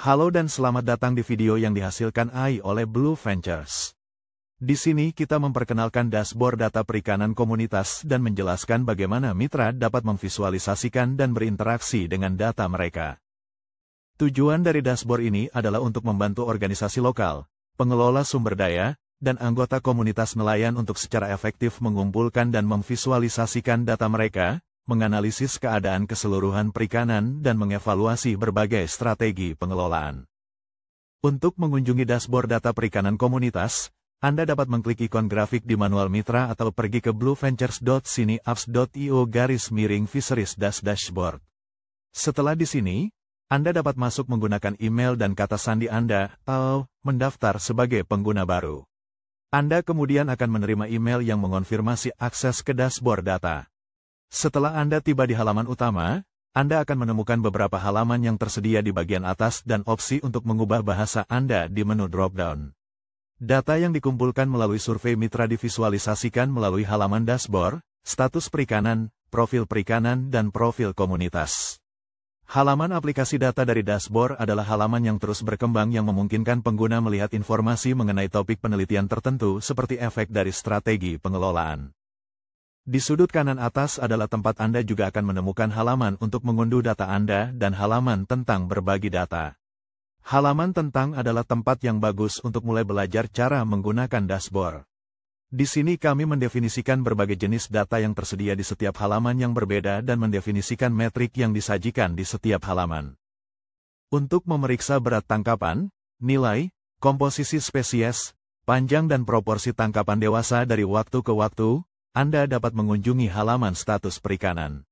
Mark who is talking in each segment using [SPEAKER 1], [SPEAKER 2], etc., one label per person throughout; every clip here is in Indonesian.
[SPEAKER 1] Halo dan selamat datang di video yang dihasilkan AI oleh Blue Ventures. Di sini kita memperkenalkan dashboard data perikanan komunitas dan menjelaskan bagaimana mitra dapat memvisualisasikan dan berinteraksi dengan data mereka. Tujuan dari dashboard ini adalah untuk membantu organisasi lokal, pengelola sumber daya, dan anggota komunitas nelayan untuk secara efektif mengumpulkan dan memvisualisasikan data mereka, menganalisis keadaan keseluruhan perikanan dan mengevaluasi berbagai strategi pengelolaan. Untuk mengunjungi dashboard data perikanan komunitas, Anda dapat mengklik ikon grafik di manual mitra atau pergi ke blueventures.io/fisheries-dashboard. Setelah di sini, Anda dapat masuk menggunakan email dan kata sandi Anda atau mendaftar sebagai pengguna baru. Anda kemudian akan menerima email yang mengonfirmasi akses ke dashboard data. Setelah Anda tiba di halaman utama, Anda akan menemukan beberapa halaman yang tersedia di bagian atas dan opsi untuk mengubah bahasa Anda di menu drop-down. Data yang dikumpulkan melalui survei mitra divisualisasikan melalui halaman dashboard, status perikanan, profil perikanan, dan profil komunitas. Halaman aplikasi data dari dashboard adalah halaman yang terus berkembang yang memungkinkan pengguna melihat informasi mengenai topik penelitian tertentu seperti efek dari strategi pengelolaan. Di sudut kanan atas adalah tempat Anda juga akan menemukan halaman untuk mengunduh data Anda dan halaman tentang berbagi data. Halaman tentang adalah tempat yang bagus untuk mulai belajar cara menggunakan dashboard. Di sini kami mendefinisikan berbagai jenis data yang tersedia di setiap halaman yang berbeda dan mendefinisikan metrik yang disajikan di setiap halaman. Untuk memeriksa berat tangkapan, nilai, komposisi spesies, panjang dan proporsi tangkapan dewasa dari waktu ke waktu, Anda dapat mengunjungi halaman status perikanan.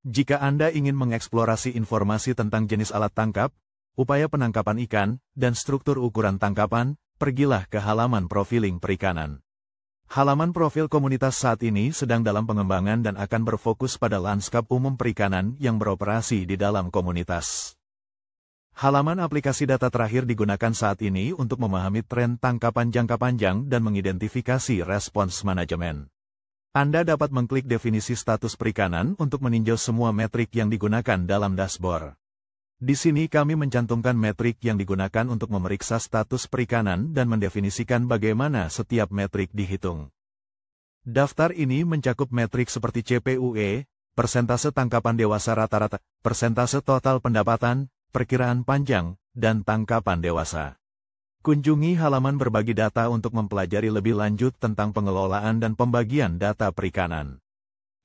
[SPEAKER 1] Jika Anda ingin mengeksplorasi informasi tentang jenis alat tangkap, upaya penangkapan ikan, dan struktur ukuran tangkapan, pergilah ke halaman profiling perikanan. Halaman profil komunitas saat ini sedang dalam pengembangan dan akan berfokus pada lanskap umum perikanan yang beroperasi di dalam komunitas. Halaman aplikasi data terakhir digunakan saat ini untuk memahami tren tangkapan jangka panjang dan mengidentifikasi respons manajemen. Anda dapat mengklik definisi status perikanan untuk meninjau semua metrik yang digunakan dalam dashboard. Di sini kami mencantumkan metrik yang digunakan untuk memeriksa status perikanan dan mendefinisikan bagaimana setiap metrik dihitung. Daftar ini mencakup metrik seperti CPUE, persentase tangkapan dewasa rata-rata, persentase total pendapatan, perkiraan panjang, dan tangkapan dewasa. Kunjungi halaman berbagi data untuk mempelajari lebih lanjut tentang pengelolaan dan pembagian data perikanan.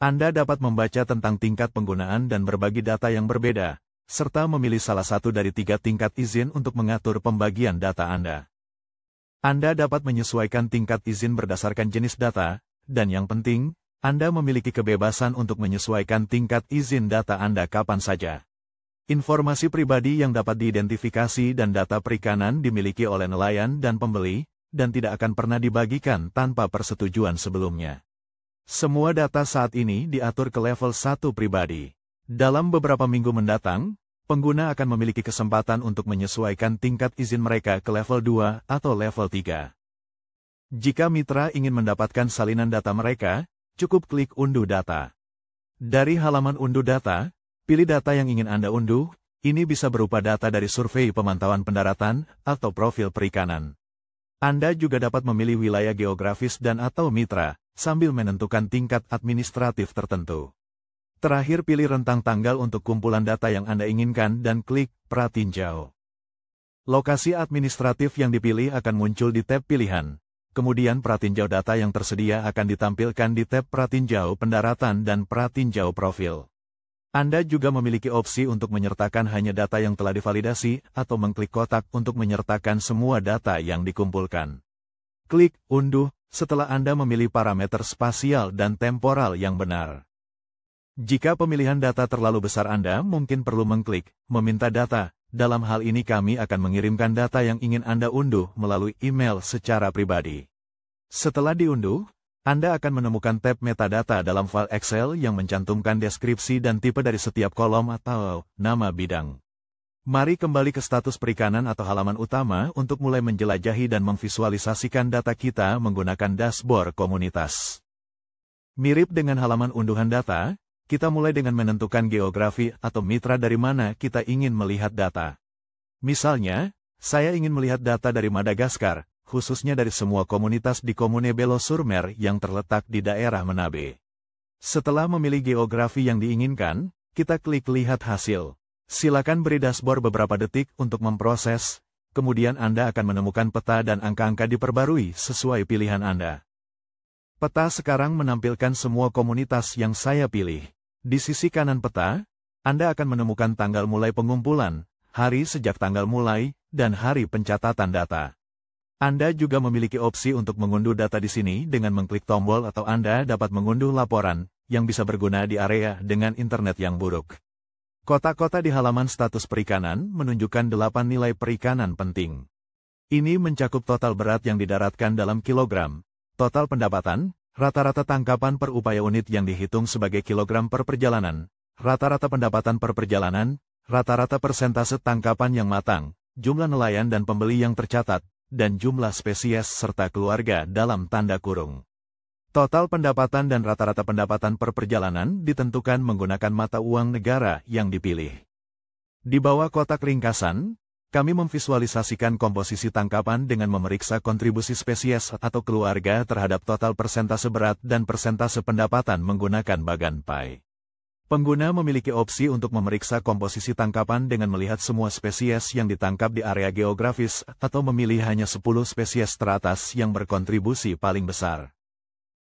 [SPEAKER 1] Anda dapat membaca tentang tingkat penggunaan dan berbagi data yang berbeda, serta memilih salah satu dari 3 tingkat izin untuk mengatur pembagian data Anda. Anda dapat menyesuaikan tingkat izin berdasarkan jenis data, dan yang penting, Anda memiliki kebebasan untuk menyesuaikan tingkat izin data Anda kapan saja. Informasi pribadi yang dapat diidentifikasi dan data perikanan dimiliki oleh nelayan dan pembeli, dan tidak akan pernah dibagikan tanpa persetujuan sebelumnya. Semua data saat ini diatur ke level 1 pribadi. Dalam beberapa minggu mendatang, pengguna akan memiliki kesempatan untuk menyesuaikan tingkat izin mereka ke level 2 atau level 3. Jika mitra ingin mendapatkan salinan data mereka, cukup klik unduh data. Dari halaman unduh data, pilih data yang ingin Anda unduh, ini bisa berupa data dari survei pemantauan pendaratan atau profil perikanan. Anda juga dapat memilih wilayah geografis dan atau mitra, sambil menentukan tingkat administratif tertentu. Terakhir pilih rentang tanggal untuk kumpulan data yang Anda inginkan dan klik pratinjau. Lokasi administratif yang dipilih akan muncul di tab pilihan. Kemudian pratinjau data yang tersedia akan ditampilkan di tab pratinjau pendaratan dan pratinjau profil. Anda juga memiliki opsi untuk menyertakan hanya data yang telah divalidasi atau mengklik kotak untuk menyertakan semua data yang dikumpulkan. Klik unduh setelah Anda memilih parameter spasial dan temporal yang benar. Jika pemilihan data terlalu besar Anda mungkin perlu mengklik meminta data. Dalam hal ini kami akan mengirimkan data yang ingin Anda unduh melalui email secara pribadi. Setelah diunduh, Anda akan menemukan tab metadata dalam file Excel yang mencantumkan deskripsi dan tipe dari setiap kolom atau nama bidang. Mari kembali ke status perikanan atau halaman utama untuk mulai menjelajahi dan memvisualisasikan data kita menggunakan dashboard komunitas. Mirip dengan halaman unduhan data, kita mulai dengan menentukan geografi atau mitra dari mana kita ingin melihat data. Misalnya, saya ingin melihat data dari Madagaskar, khususnya dari semua komunitas di Komune Belo-sur-Mer yang terletak di daerah Menabe. Setelah memilih geografi yang diinginkan, kita klik lihat hasil. Silakan beri dashboard beberapa detik untuk memproses, kemudian Anda akan menemukan peta dan angka-angka diperbarui sesuai pilihan Anda. Peta sekarang menampilkan semua komunitas yang saya pilih. Di sisi kanan peta, Anda akan menemukan tanggal mulai pengumpulan, hari sejak tanggal mulai, dan hari pencatatan data. Anda juga memiliki opsi untuk mengunduh data di sini dengan mengklik tombol atau Anda dapat mengunduh laporan yang bisa berguna di area dengan internet yang buruk. Kotak-kotak di halaman status perikanan menunjukkan 8 nilai perikanan penting. Ini mencakup total berat yang didaratkan dalam kilogram, total pendapatan, rata-rata tangkapan per upaya unit yang dihitung sebagai kilogram per perjalanan, rata-rata pendapatan per perjalanan, rata-rata persentase tangkapan yang matang, jumlah nelayan dan pembeli yang tercatat, dan jumlah spesies serta keluarga dalam tanda kurung. Total pendapatan dan rata-rata pendapatan per perjalanan ditentukan menggunakan mata uang negara yang dipilih. Di bawah kotak ringkasan, kami memvisualisasikan komposisi tangkapan dengan memeriksa kontribusi spesies atau keluarga terhadap total persentase berat dan persentase pendapatan menggunakan bagan pie. Pengguna memiliki opsi untuk memeriksa komposisi tangkapan dengan melihat semua spesies yang ditangkap di area geografis atau memilih hanya 10 spesies teratas yang berkontribusi paling besar.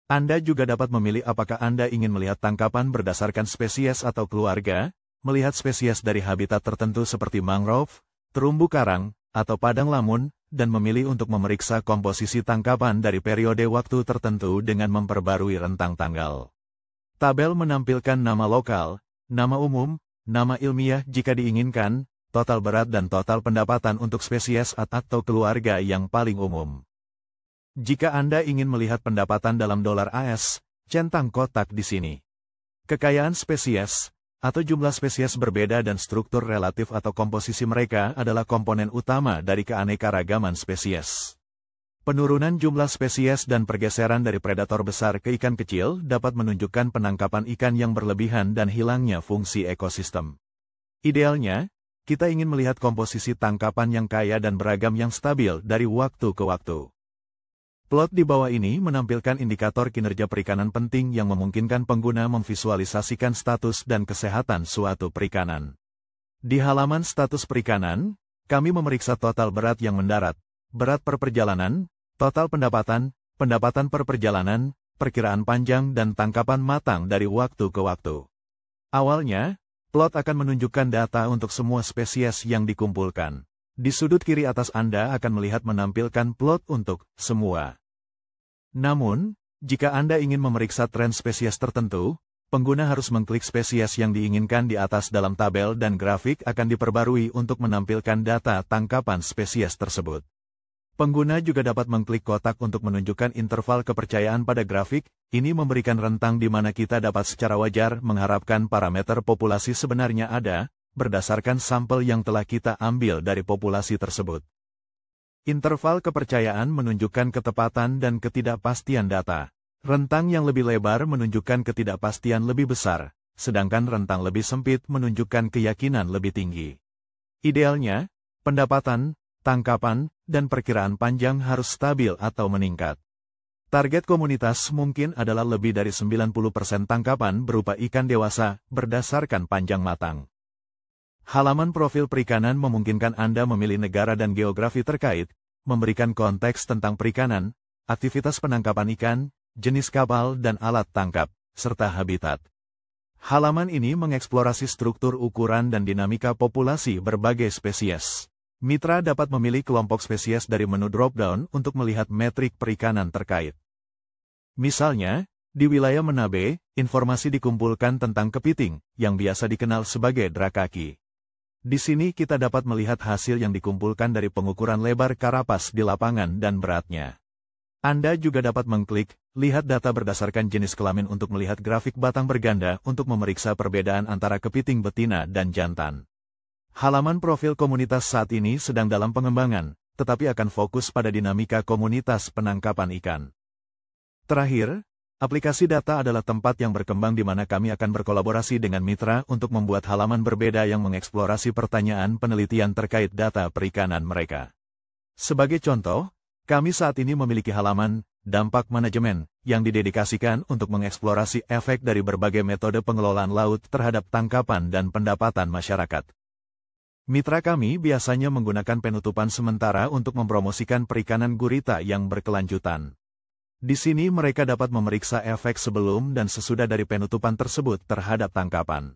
[SPEAKER 1] Anda juga dapat memilih apakah Anda ingin melihat tangkapan berdasarkan spesies atau keluarga, melihat spesies dari habitat tertentu seperti mangrove, terumbu karang, atau padang lamun, dan memilih untuk memeriksa komposisi tangkapan dari periode waktu tertentu dengan memperbarui rentang tanggal. Tabel menampilkan nama lokal, nama umum, nama ilmiah jika diinginkan, total berat dan total pendapatan untuk spesies atau keluarga yang paling umum. Jika Anda ingin melihat pendapatan dalam dolar AS, centang kotak di sini. Kekayaan spesies, atau jumlah spesies berbeda dan struktur relatif atau komposisi mereka adalah komponen utama dari keanekaragaman spesies. Penurunan jumlah spesies dan pergeseran dari predator besar ke ikan kecil dapat menunjukkan penangkapan ikan yang berlebihan dan hilangnya fungsi ekosistem. Idealnya, kita ingin melihat komposisi tangkapan yang kaya dan beragam yang stabil dari waktu ke waktu. Plot di bawah ini menampilkan indikator kinerja perikanan penting yang memungkinkan pengguna memvisualisasikan status dan kesehatan suatu perikanan. Di halaman status perikanan, kami memeriksa total berat yang mendarat, berat per perjalanan, total pendapatan, pendapatan per perjalanan, perkiraan panjang dan tangkapan matang dari waktu ke waktu. Awalnya, plot akan menunjukkan data untuk semua spesies yang dikumpulkan. Di sudut kiri atas Anda akan melihat menampilkan plot untuk semua. Namun, jika Anda ingin memeriksa tren spesies tertentu, pengguna harus mengklik spesies yang diinginkan di atas dalam tabel dan grafik akan diperbarui untuk menampilkan data tangkapan spesies tersebut. Pengguna juga dapat mengklik kotak untuk menunjukkan interval kepercayaan pada grafik, ini memberikan rentang di mana kita dapat secara wajar mengharapkan parameter populasi sebenarnya ada, berdasarkan sampel yang telah kita ambil dari populasi tersebut. Interval kepercayaan menunjukkan ketepatan dan ketidakpastian data. Rentang yang lebih lebar menunjukkan ketidakpastian lebih besar, sedangkan rentang lebih sempit menunjukkan keyakinan lebih tinggi. Idealnya, pendapatan, tangkapan, dan perkiraan panjang harus stabil atau meningkat. Target komunitas mungkin adalah lebih dari 90% tangkapan berupa ikan dewasa berdasarkan panjang matang. Halaman profil perikanan memungkinkan Anda memilih negara dan geografi terkait, memberikan konteks tentang perikanan, aktivitas penangkapan ikan, jenis kapal dan alat tangkap, serta habitat. Halaman ini mengeksplorasi struktur ukuran dan dinamika populasi berbagai spesies. Mitra dapat memilih kelompok spesies dari menu drop-down untuk melihat metrik perikanan terkait. Misalnya, di wilayah Menabe, informasi dikumpulkan tentang kepiting, yang biasa dikenal sebagai drakaki. Di sini kita dapat melihat hasil yang dikumpulkan dari pengukuran lebar karapas di lapangan dan beratnya. Anda juga dapat mengklik, lihat data berdasarkan jenis kelamin untuk melihat grafik batang berganda untuk memeriksa perbedaan antara kepiting betina dan jantan. Halaman profil komunitas saat ini sedang dalam pengembangan, tetapi akan fokus pada dinamika komunitas penangkapan ikan. Terakhir, Aplikasi data adalah tempat yang berkembang di mana kami akan berkolaborasi dengan mitra untuk membuat halaman berbeda yang mengeksplorasi pertanyaan penelitian terkait data perikanan mereka. Sebagai contoh, kami saat ini memiliki halaman dampak manajemen yang didedikasikan untuk mengeksplorasi efek dari berbagai metode pengelolaan laut terhadap tangkapan dan pendapatan masyarakat. Mitra kami biasanya menggunakan penutupan sementara untuk mempromosikan perikanan gurita yang berkelanjutan. Di sini mereka dapat memeriksa efek sebelum dan sesudah dari penutupan tersebut terhadap tangkapan.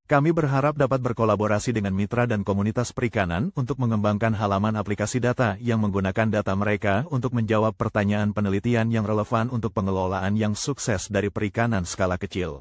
[SPEAKER 1] Kami berharap dapat berkolaborasi dengan mitra dan komunitas perikanan untuk mengembangkan halaman aplikasi data yang menggunakan data mereka untuk menjawab pertanyaan penelitian yang relevan untuk pengelolaan yang sukses dari perikanan skala kecil.